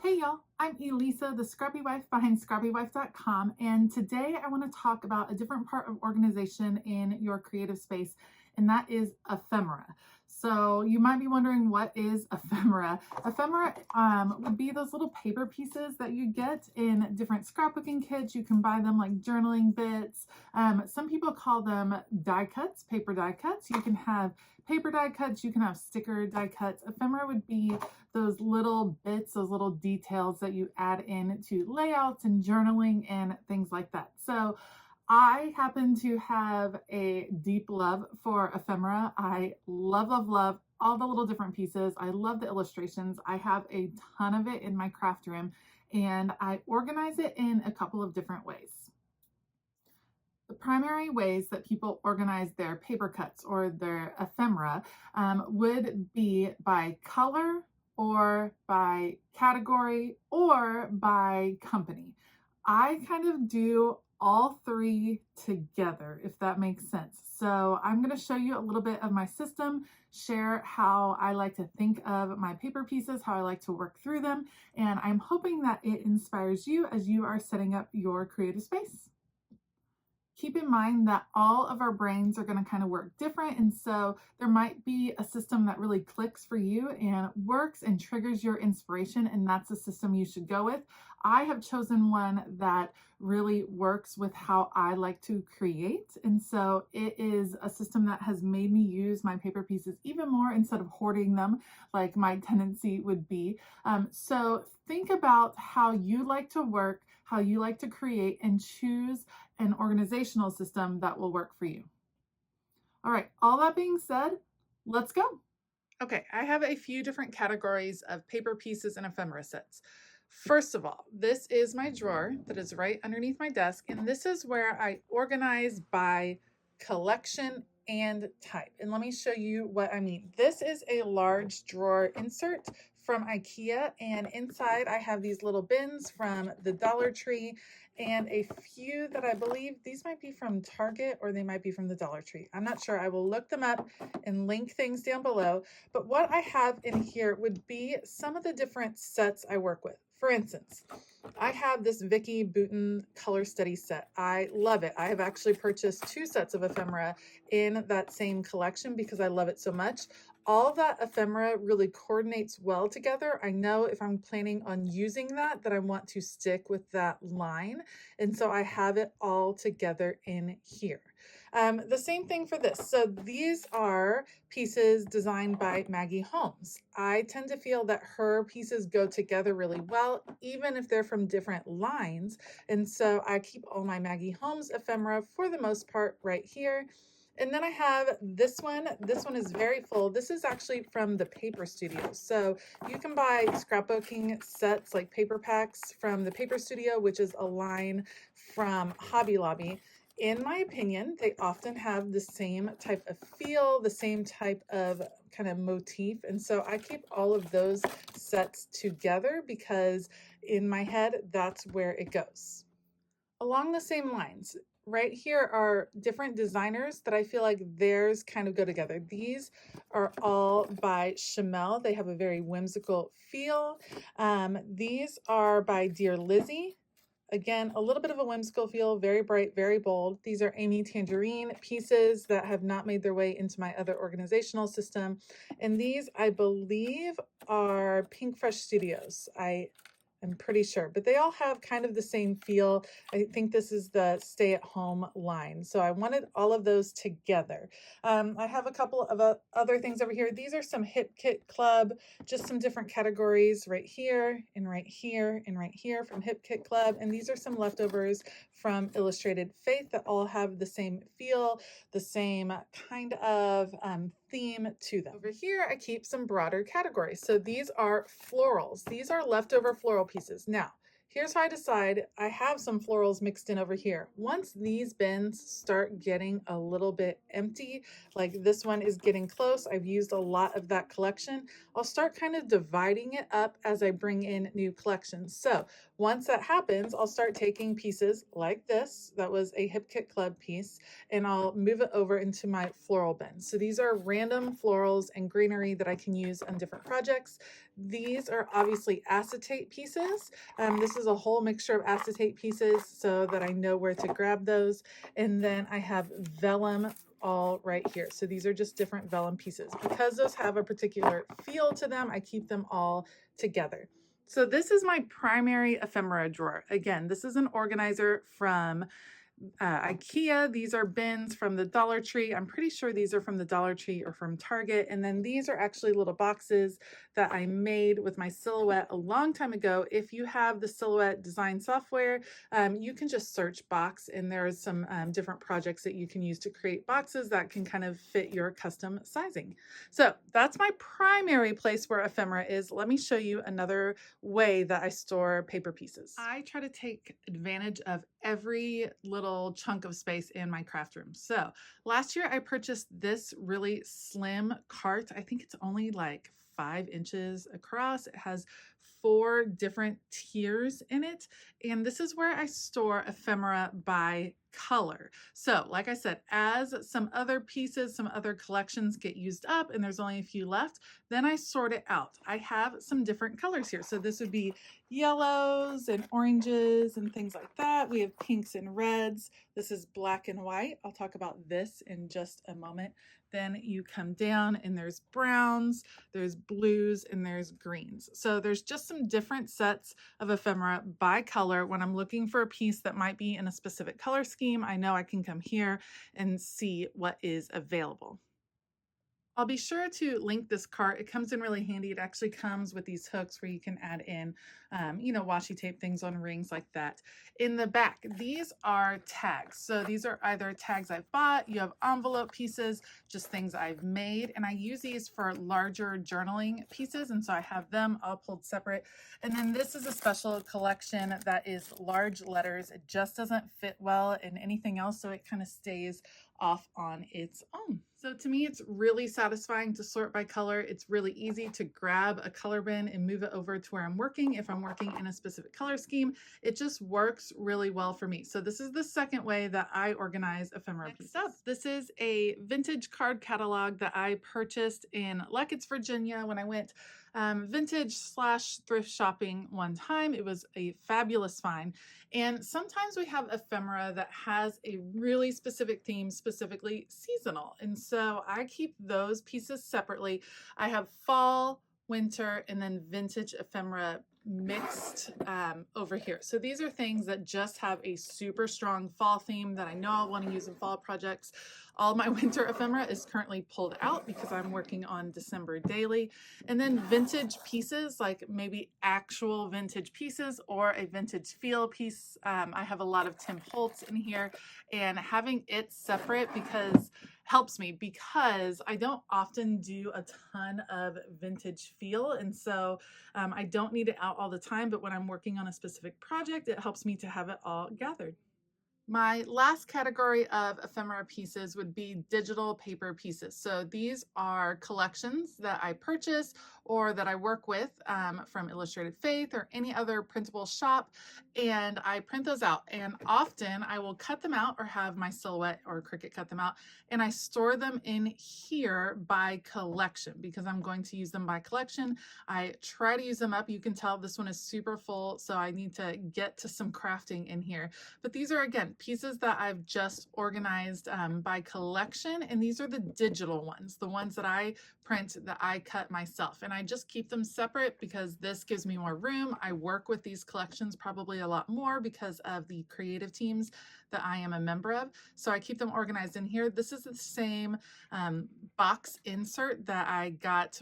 Hey y'all, I'm Elisa, the Scrappy Wife behind scrappywife.com, and today I want to talk about a different part of organization in your creative space, and that is ephemera. So you might be wondering, what is ephemera? Ephemera would be those little paper pieces that you get in different scrapbooking kits. You can buy them like journaling bits. Some people call them die cuts, paper die cuts. You can have paper die cuts, you can have sticker die cuts. Ephemera would be those little bits, those little details that you add in to layouts and journaling and things like that. So I happen to have a deep love for ephemera. I love all the little different pieces. I love the illustrations. I have a ton of it in my craft room, and I organize it in a couple of different ways. The primary ways that people organize their paper cuts or their ephemera would be by color or by category or by company. I kind of do all three together, if that makes sense. So I'm going to show you a little bit of my system, share how I like to think of my paper pieces, how I like to work through them, and I'm hoping that it inspires you as you are setting up your creative space. Keep in mind that all of our brains are going to kind of work different, and so there might be a system that really clicks for you and works and triggers your inspiration, and that's the system you should go with. I have chosen one that really works with how I like to create, and so it is a system that has made me use my paper pieces even more instead of hoarding them like my tendency would be. So think about how you like to work, how you like to create, and choose an organizational system that will work for you. All right, all that being said, let's go. Okay, I have a few different categories of paper pieces and ephemera sets. First of all, this is my drawer that is right underneath my desk, and this is where I organize by collection and type. And let me show you what I mean. This is a large drawer insert from IKEA, and inside I have these little bins from the Dollar Tree and a few that I believe these might be from Target or they might be from the Dollar Tree. I'm not sure. I will look them up and link things down below. But what I have in here would be some of the different sets I work with. For instance, I have this Vicky Bouton color study set. I love it. I have actually purchased 2 sets of ephemera in that same collection because I love it so much. All of that ephemera really coordinates well together. I know if I'm planning on using that I want to stick with that line. And so I have it all together in here. The same thing for this. So these are pieces designed by Maggie Holmes. I tend to feel that her pieces go together really well, even if they're from different lines. And so I keep all my Maggie Holmes ephemera for the most part right here. And then I have this one. This one is very full. This is actually from the Paper Studio. So you can buy scrapbooking sets like paper packs from the Paper Studio, which is a line from Hobby Lobby. In my opinion, they often have the same type of feel, the same type of kind of motif. And so I keep all of those sets together because in my head, that's where it goes. Along the same lines, right here are different designers that I feel like theirs kind of go together. These are all by Chamel. They have a very whimsical feel. These are by Dear Lizzie. Again, a little bit of a whimsical feel, very bright, very bold. These are Amy Tangerine pieces that have not made their way into my other organizational system. And these, I believe, are Pink Fresh Studios. I'm pretty sure, but they all have kind of the same feel. I think this is the stay at home line. So I wanted all of those together. I have a couple of other things over here. These are some Hip Kit Club, just some different categories right here and right here and right here from Hip Kit Club. And these are some leftovers from Illustrated Faith that all have the same feel, the same kind of theme to them. Over here, I keep some broader categories. So these are florals. These are leftover floral pieces. Now, here's how I decide. I have some florals mixed in over here. Once these bins start getting a little bit empty, like this one is getting close, I've used a lot of that collection, I'll start kind of dividing it up as I bring in new collections. So once that happens, I'll start taking pieces like this, that was a Hip Kit Club piece, and I'll move it over into my floral bin. So these are random florals and greenery that I can use on different projects. These are obviously acetate pieces. This is a whole mixture of acetate pieces so that I know where to grab those. And then I have vellum all right here. So these are just different vellum pieces. Because those have a particular feel to them, I keep them all together. So this is my primary ephemera drawer. Again, this is an organizer from IKEA. These are bins from the Dollar Tree. I'm pretty sure these are from the Dollar Tree or from Target. And then these are actually little boxes that I made with my Silhouette a long time ago. If you have the Silhouette design software, you can just search box, and there's some different projects that you can use to create boxes that can kind of fit your custom sizing. So that's my primary place where ephemera is. Let me show you another way that I store paper pieces. I try to take advantage of every little chunk of space in my craft room. So last year I purchased this really slim cart. I think it's only like 5 inches across. It has 4 different tiers in it. And this is where I store ephemera by color. So like I said, as some other pieces, some other collections get used up and there's only a few left, then I sort it out. I have some different colors here. So this would be yellows and oranges and things like that. We have pinks and reds. This is black and white. I'll talk about this in just a moment. Then you come down and there's browns, there's blues, and there's greens. So there's just some different sets of ephemera by color. When I'm looking for a piece that might be in a specific color scheme, I know I can come here and see what is available. I'll be sure to link this cart. It comes in really handy. It actually comes with these hooks where you can add in, washi tape things on rings like that. In the back, these are tags. So these are either tags I've bought, you have envelope pieces, just things I've made. And I use these for larger journaling pieces. And so I have them all pulled separate. And then this is a special collection that is large letters. It just doesn't fit well in anything else. So it kind of stays off on its own. So to me, it's really satisfying to sort by color. It's really easy to grab a color bin and move it over to where I'm working. If I'm working in a specific color scheme, it just works really well for me. So this is the second way that I organize ephemera pieces. Next up, this is a vintage card catalog that I purchased in Luckett's, Virginia when I went vintage/thrift shopping one time. It was a fabulous find. And sometimes we have ephemera that has a really specific theme, specifically seasonal. And so I keep those pieces separately. I have fall, winter, and then vintage ephemera mixed over here. So these are things that just have a super strong fall theme that I know I'll want to use in fall projects. All my winter ephemera is currently pulled out because I'm working on December daily. And then vintage pieces, like maybe actual vintage pieces or a vintage feel piece. I have a lot of Tim Holtz in here, and having it separate helps me because I don't often do a ton of vintage feel. And so I don't need it out all the time, but when I'm working on a specific project, it helps me to have it all gathered. My last category of ephemera pieces would be digital paper pieces. So these are collections that I purchase or that I work with from Illustrated Faith or any other printable shop, and I print those out. And often I will cut them out or have my Silhouette or Cricut cut them out, and I store them in here by collection because I'm going to use them by collection. I try to use them up. You can tell this one is super full, so I need to get to some crafting in here. But these are, again, pieces that I've just organized by collection, and these are the digital ones, the ones that I print that I cut myself, and I just keep them separate because this gives me more room. I work with these collections probably a lot more because of the creative teams that I am a member of, so I keep them organized in here. This is the same box insert that I got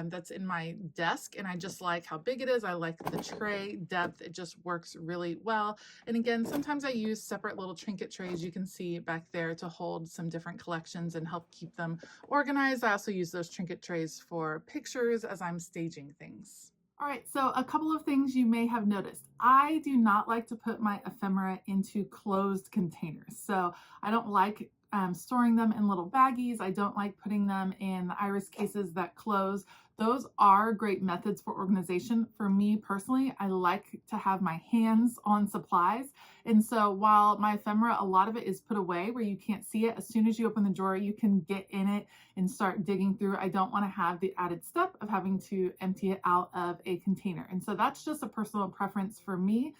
that's in my desk, and I just like how big it is. I like the tray depth. It just works really well. And again, sometimes I use separate little trinket trays you can see back there to hold some different collections and help keep them organized. I also use those trinket trays for pictures as I'm staging things. All right, so a couple of things you may have noticed. I do not like to put my ephemera into closed containers. So I don't like storing them in little baggies. I don't like putting them in the iris cases that close. Those are great methods for organization. For me personally, I like to have my hands on supplies. And so while my ephemera, a lot of it is put away where you can't see it, as soon as you open the drawer, you can get in it and start digging through. I don't want to have the added step of having to empty it out of a container. And so that's just a personal preference for me.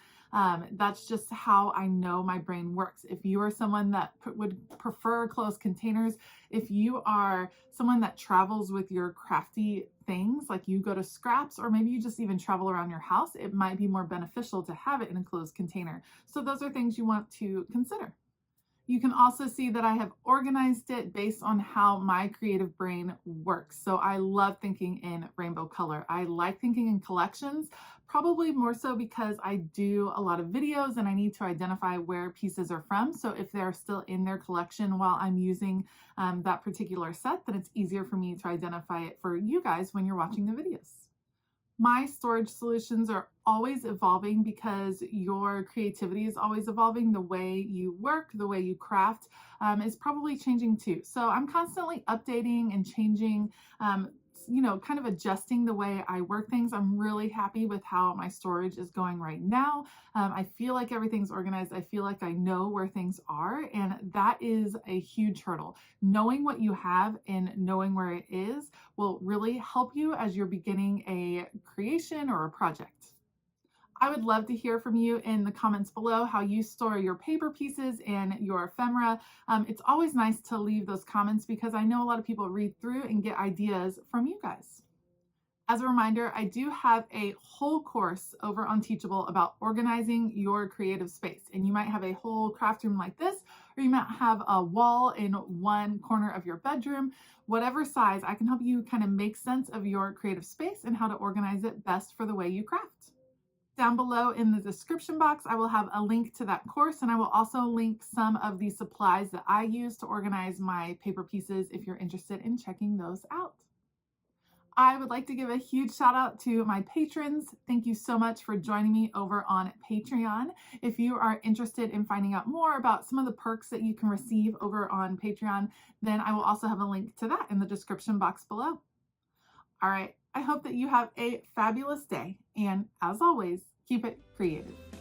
That's just how I know my brain works. If you are someone that would prefer closed containers, if you are someone that travels with your crafty things, like you go to scraps, or maybe you just even travel around your house, it might be more beneficial to have it in a closed container. So those are things you want to consider. You can also see that I have organized it based on how my creative brain works. So I love thinking in rainbow color. I like thinking in collections, probably more so because I do a lot of videos and I need to identify where pieces are from. So if they're still in their collection while I'm using that particular set, then it's easier for me to identify it for you guys when you're watching the videos. My storage solutions are always evolving because your creativity is always evolving. The way you work, the way you craft is probably changing too. So I'm constantly updating and changing, kind of adjusting the way I work things. I'm really happy with how my storage is going right now. I feel like everything's organized. I feel like I know where things are, and that is a huge hurdle. Knowing what you have and knowing where it is will really help you as you're beginning a creation or a project. I would love to hear from you in the comments below how you store your paper pieces and your ephemera. It's always nice to leave those comments because I know a lot of people read through and get ideas from you guys. As a reminder, I do have a whole course over on Teachable about organizing your creative space. And you might have a whole craft room like this, or you might have a wall in one corner of your bedroom. Whatever size, I can help you kind of make sense of your creative space and how to organize it best for the way you craft. Down below in the description box, I will have a link to that course, and I will also link some of the supplies that I use to organize my paper pieces if you're interested in checking those out. I would like to give a huge shout out to my patrons. Thank you so much for joining me over on Patreon. If you are interested in finding out more about some of the perks that you can receive over on Patreon, then I will also have a link to that in the description box below. All right, I hope that you have a fabulous day, and as always, keep it creative.